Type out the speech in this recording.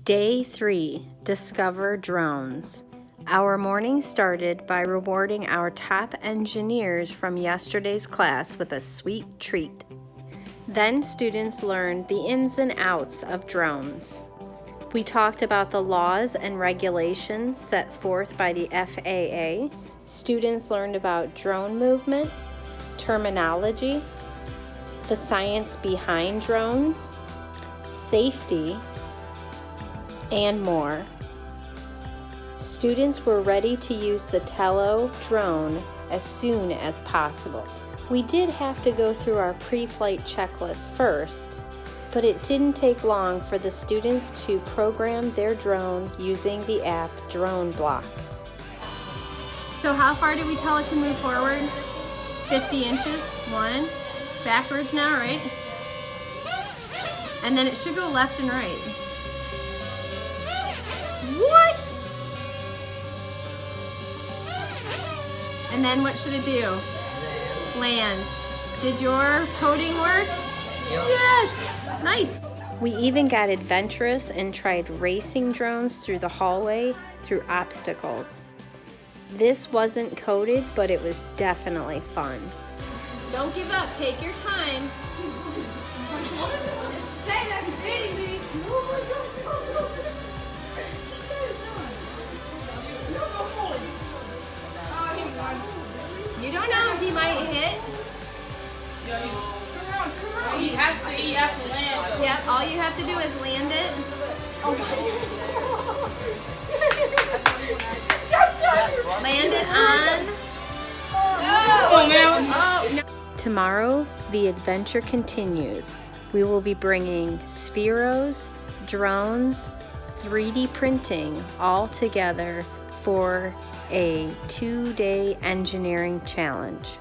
Day 3, Discover Drones. Our morning started by rewarding our top engineers from yesterday's class with a sweet treat. Then students learned the ins and outs of drones. We talked about the laws and regulations set forth by the FAA. Students learned about drone movement, terminology, the science behind drones, safety, and more. Students were ready to use the Tello drone as soon as possible. We did have to go through our pre-flight checklist first, but it didn't take long for the students to program their drone using the app Drone Blocks. So how far did we tell it to move forward? 50 inches, one. Backwards now, right? And then it should go left and right. What? And then what should it do? Land. Did your coding work? Yep. Yes! Nice. We even got adventurous and tried racing drones through the hallway through obstacles. This wasn't coded, but it was definitely fun. Don't give up. Take your time. You don't know if he might hit. He has to land. Yeah, all you have to do is land it. Land it on. Oh, man. Oh, no. Tomorrow, the adventure continues. We will be bringing spheros, drones, 3D printing all together for a 2-day engineering challenge.